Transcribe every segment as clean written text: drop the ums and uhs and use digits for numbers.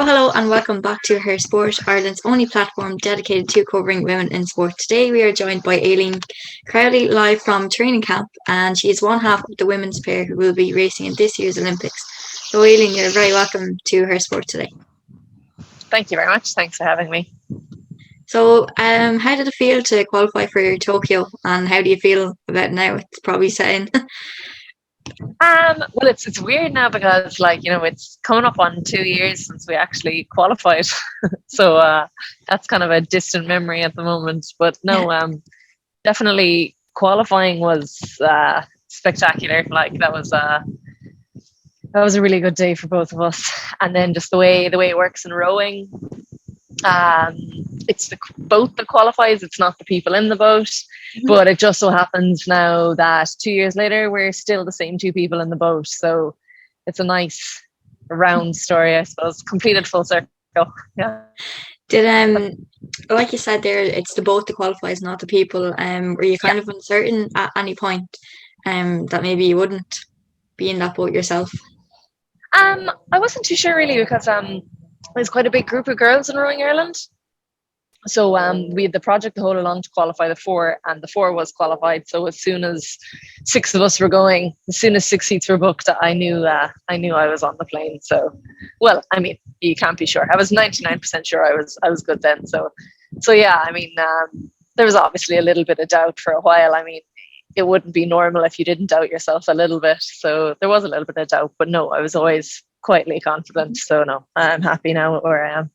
Well, hello and welcome back to Her Sport, Ireland's only platform dedicated to covering women in sport. Today we are joined by Aileen Crowley live from training camp, and she is one half of the women's pair who will be racing in this year's Olympics. So Aileen, you're very welcome to Her Sport today. Thank you very much. Thanks for having me. So how did it feel to qualify for Tokyo, and how do you feel about now? It's probably saying. Well, it's weird now because it's coming up on 2 years since we actually qualified, so that's kind of a distant memory at the moment. But no, definitely qualifying was spectacular. Like that was a really good day for both of us. And then just the way it works in rowing, it's the boat that qualifies. It's not the people in the boat. But it just so happens now that 2 years later, we're still the same two people in the boat. So it's a nice round story, I suppose, completed full circle. Yeah. Did like you said there, it's the boat that qualifies, not the people. Were you kind of uncertain at any point that maybe you wouldn't be in that boat yourself? I wasn't too sure really because there's quite a big group of girls in Rowing Ireland. So we had the project the whole along to qualify the four, and the four was qualified. So as soon as 6 of us were going, as soon as 6 seats were booked, I knew I was on the plane. So, well, I mean, you can't be sure. I was 99% sure I was good then. So yeah, I mean, there was obviously a little bit of doubt for a while. I mean, it wouldn't be normal if you didn't doubt yourself a little bit. So there was a little bit of doubt, but no, I was always quietly confident. So no, I'm happy now with where I am.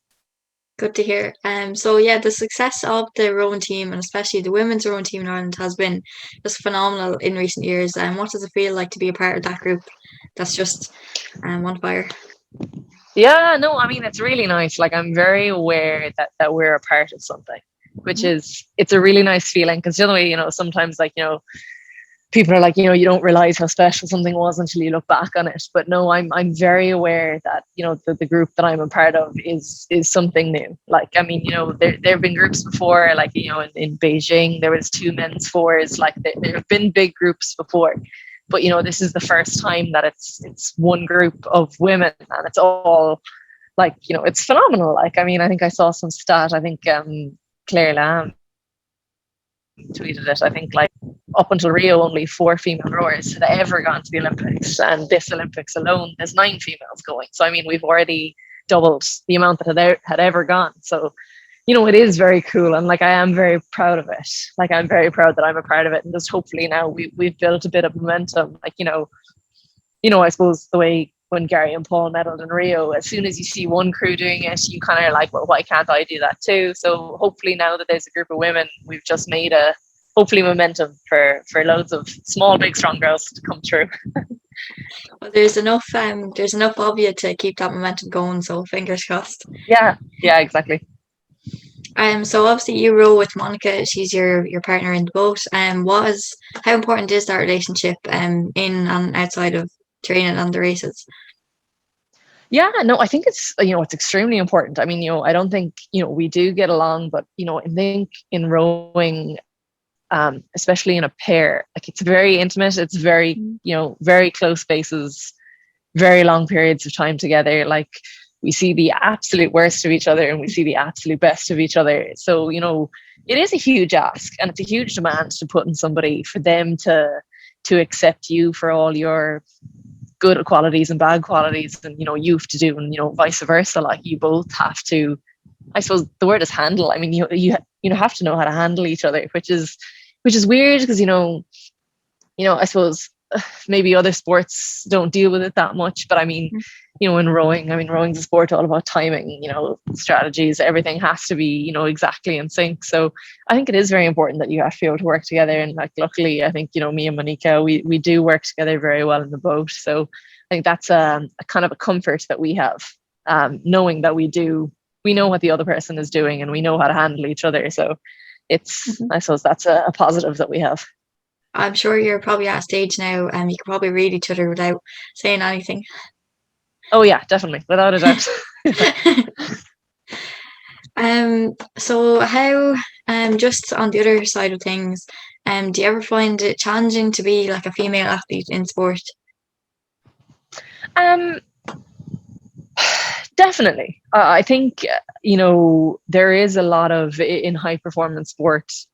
Good to hear. So yeah, the success of the rowing team, and especially the women's rowing team in Ireland, has been just phenomenal in recent years. And what does it feel like to be a part of that group that's just on fire? Yeah, no, I mean, it's really nice. Like, I'm very aware that we're a part of something, which is, it's a really nice feeling. Because the other way, sometimes people are like, you don't realize how special something was until you look back on it. But no, I'm very aware that, the group that I'm a part of is something new. Like, I mean, there have been groups before, like, in Beijing, there was 2 men's fours. Like, there have been big groups before. But, this is the first time that it's one group of women, and it's all like, it's phenomenal. Like, I mean, I think I saw some stat. I think Claire Lambe tweeted it. I think like up until Rio, only 4 female rowers had ever gone to the Olympics, and this Olympics alone, there's 9 females going. So I mean, we've already doubled the amount that had ever gone. So it is very cool, and like I am very proud of it. Like I'm very proud that I'm a part of it, and just hopefully now we've built a bit of momentum. Like I suppose the way when Gary and Paul medalled in Rio, as soon as you see one crew doing it, you kind of are like, well, why can't I do that too? So hopefully now that there's a group of women, we've just made hopefully momentum for loads of small, big, strong girls to come through. Well, there's enough of you to keep that momentum going. So fingers crossed. Yeah, exactly. So obviously you row with Monika. She's your partner in the boat. How important is that relationship in and outside of training and the races? Yeah, no, I think it's it's extremely important. I mean, I don't think we do get along, but I think in rowing, especially in a pair, like it's very intimate. It's very very close spaces, very long periods of time together. Like we see the absolute worst of each other and we see the absolute best of each other. So it is a huge ask, and it's a huge demand to put in somebody for them to accept you for all your good qualities and bad qualities, and you have to do, and vice versa. Like you both have to, I suppose the word is handle. I mean, you have to know how to handle each other, which is weird because I suppose maybe other sports don't deal with it that much, but I mean, in rowing, rowing's a sport all about timing, strategies, everything has to be, exactly in sync. So I think it is very important that you have to be able to work together. And like, luckily, I think, me and Monika, we do work together very well in the boat. So I think that's a kind of a comfort that we have, knowing that we know what the other person is doing and we know how to handle each other. So it's, I suppose that's a positive that we have. I'm sure you're probably at a stage now, and you can probably read each other without saying anything. Oh yeah, definitely, without a doubt. So how, just on the other side of things, do you ever find it challenging to be like a female athlete in sport? Definitely. I think, there is a lot of, in high performance sports,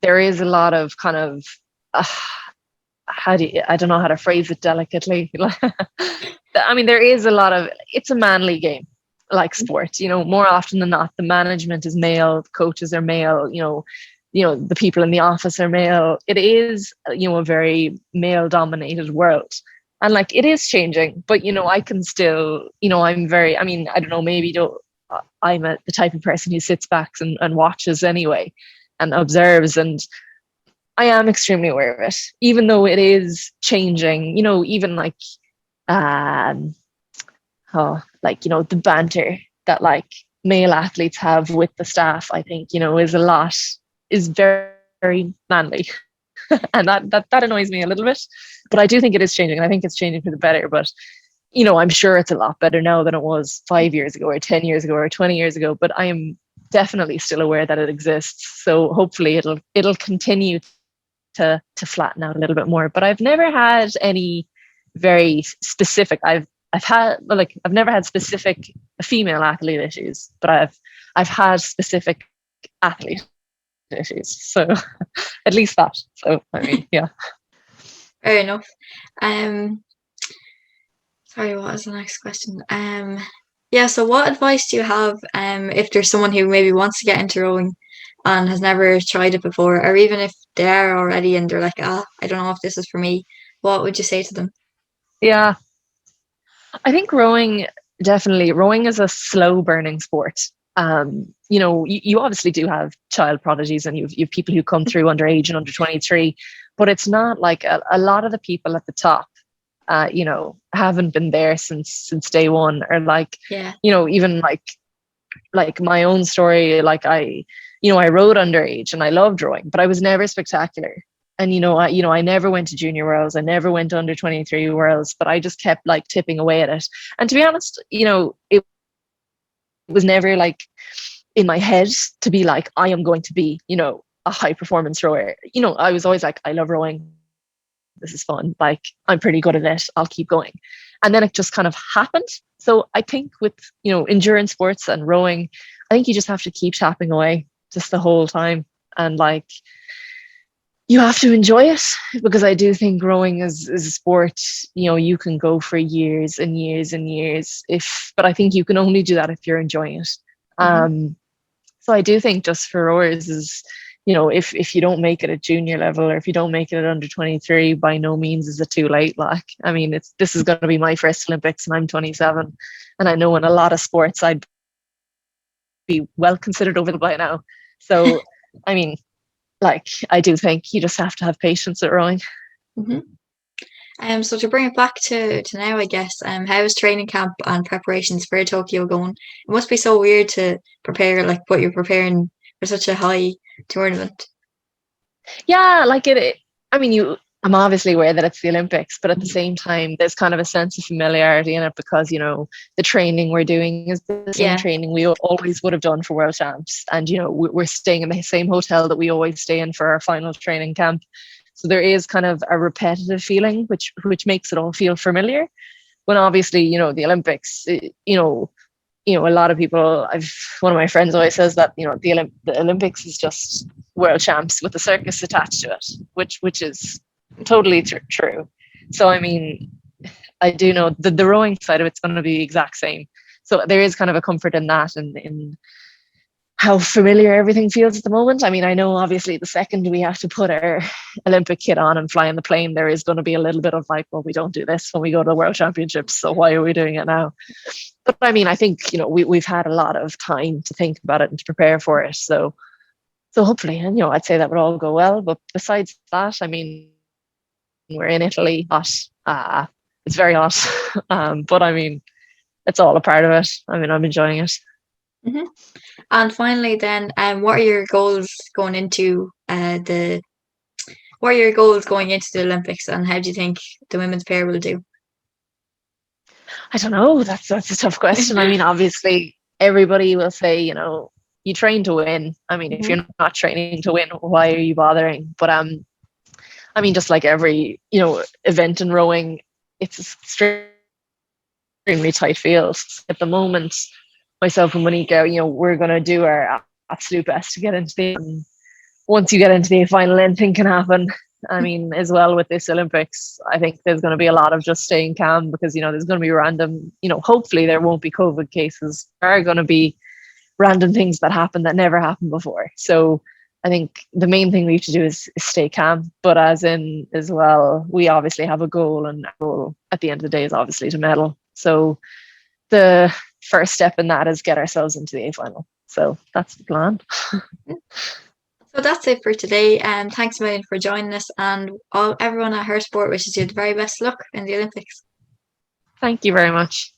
there is a lot of kind of, uh, I don't know how to phrase it delicately. I mean, there is a lot of, it's a manly game, like sports, more often than not, the management is male, the coaches are male, the people in the office are male. It is, a very male dominated world. And like, it is changing, but, I can still, I mean, I don't know, maybe I'm the type of person who sits back and watches anyway and observes. And I am extremely aware of it, even though it is changing, even like, um, the banter that like male athletes have with the staff, I think, is very, very manly. And that annoys me a little bit, but I do think it is changing. I think it's changing for the better, but I'm sure it's a lot better now than it was 5 years ago or 10 years ago or 20 years ago, but I am definitely still aware that it exists. So hopefully it'll continue to flatten out a little bit more. But I've never had any very specific, I've never had specific female athlete issues, but I've had specific athlete issues. So at least that. So I mean, yeah. Fair enough. Sorry, what was the next question? Yeah, so what advice do you have if there's someone who maybe wants to get into rowing and has never tried it before, or even if they're already and they're like, I don't know if this is for me, what would you say to them? Yeah. I think rowing is a slow burning sport. You obviously do have child prodigies and you've people who come through underage and under 23, but it's not like a lot of the people at the top, haven't been there since day one, or like, Yeah. Even like my own story, like I rowed underage and I loved rowing, but I was never spectacular. And I never went to junior worlds, I never went to under 23 worlds, but I just kept like tipping away at it. And to be honest, it was never like in my head to be like, I am going to be, a high performance rower. I was always like, I love rowing, this is fun, like I'm pretty good at it, I'll keep going. And then it just kind of happened. So I think with endurance sports and rowing, I think you just have to keep tapping away just the whole time, and like you have to enjoy it, because I do think rowing is a sport, you can go for years and years and years, but I think you can only do that if you're enjoying it. So I do think just for rowers is, if you don't make it at junior level, or if you don't make it at under 23, by no means is it too late. Like, I mean, this is going to be my first Olympics and I'm 27. And I know in a lot of sports I'd be well considered over the by now. So, I mean, like, I do think you just have to have patience at rowing. So to bring it back to now, I guess, how is training camp and preparations for Tokyo going? It must be so weird to prepare like what you're preparing for such a high tournament. Yeah, like I mean, I'm obviously aware that it's the Olympics, but at the same time, there's kind of a sense of familiarity in it, because, the training we're doing is the same training we always would have done for World Champs. And, we're staying in the same hotel that we always stay in for our final training camp. So there is kind of a repetitive feeling, which makes it all feel familiar. When obviously, the Olympics, a lot of people, one of my friends always says that, the Olympics is just World Champs with a circus attached to it, which is totally true. So, I mean, I do know the rowing side of it's going to be the exact same. So there is kind of a comfort in that, and in how familiar everything feels at the moment. I mean, I know obviously the second we have to put our Olympic kit on and fly in the plane, there is going to be a little bit of like, well, we don't do this when we go to the World Championships, so why are we doing it now? But I mean, I think, we've had a lot of time to think about it and to prepare for it. So hopefully, and I'd say that would all go well. But besides that, I mean, we're in Italy, hot. It's very hot. But I mean, it's all a part of it. I mean, I'm enjoying it. And finally, then, what are your goals going into the Olympics, and how do you think the women's pair will do? I don't know. That's a tough question. I mean, obviously, everybody will say, you train to win. I mean, if you're not training to win, why are you bothering? But I mean, just like every event in rowing, it's a extremely tight field. At the moment, myself and Monika, we're going to do our absolute best to get into the. Once you get into the final, anything can happen. I mean, as well with this Olympics, I think there's going to be a lot of just staying calm because there's going to be random. Hopefully there won't be COVID cases. There are going to be random things that happen that never happened before. So I think the main thing we have to do is stay calm. But as well, we obviously have a goal, and our goal at the end of the day is obviously to medal. So the first step in that is get ourselves into the A final. So that's the plan. So that's it for today. Thanks a million for joining us, and everyone at Her Sport wishes you the very best luck in the Olympics. Thank you very much.